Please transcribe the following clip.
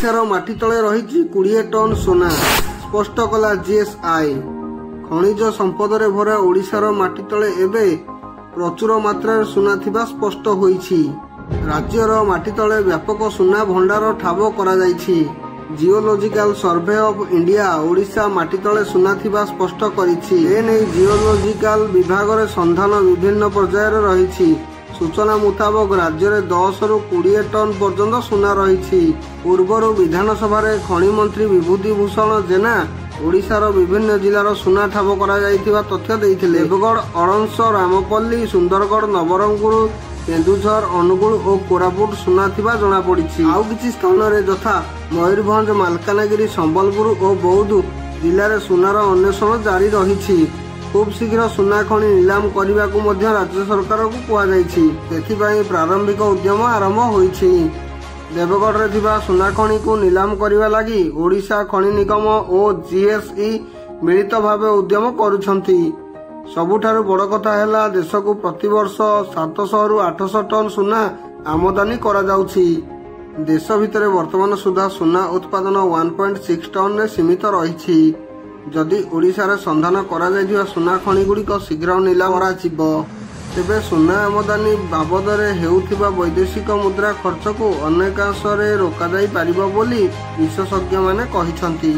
ओडिशार माटी तले रही 20 टन सोना स्पष्ट कला जीएसआई। खनिज संपद रे भरा ओडिशार माटी तले एबे प्रचुर मात्रा सुना थिबा स्पष्ट होईछि। राज्यर माटी तले व्यापक सुना भंडार ठाब करा जाईछि। Geological survey of India Odisha माटी तले सुना थिबा स्पष्ट करिछि। एने जियोलॉजिकल विभाग रे संधान विभिन्न पर्याय रे रहिछि। सूचना मुताबक राज्य में 10 ରୁ 20 टन पर्यंत सुना रही। पूर्वर विधानसभा खनि मंत्री विभूति भूषण जेना ओडिशार विभिन्न जिलार सुना ठाब करा जायथिबा तथ्य देइथिले। देवगढ़, अड़ंस, रामपल्ली, सुंदरगढ़, नवरंगपुर, केन्दुझर, अनुगुल और कोरापुट सुना थिबा जणा पड़िछि। आउ किछि स्थान रे यथा मयूरभंज, मालकानगिरी, संबलपुर और बौद्ध जिले सुनार अन्वेषण जारी रही। खूब शीघ्र सुना खनि नीलाम करने को राज्य सरकार को कहुई। प्रारंभिक उद्यम आरंभ होईछि। देवगढ़ रे थिबा सुना खनि को नीलाम करने लगी ओडिशा खनि निगम और जीएसई मिलित भाव उद्यम करुछंती। सबुठारु बड़ कथा हैला देश को प्रतिवर्ष 700 ରୁ 800 टन सुना आमदानी करा जाउछि। देश भितर वर्तमान सुधा सुना उत्पादन 1.6 टन रे सीमित रहिछि। जदि ओडिशा रे संधान करा जायथिबा सुना खनि गुड़िक शीघ्र नीलाम कराजिबो तेबे सुना आमदानी बाबद रे हेउथिबा वैदेशिक मुद्रा खर्च को अनेकांश रे रोका जाई पारिबो बोली विशेषज्ञ माने कहिसंती।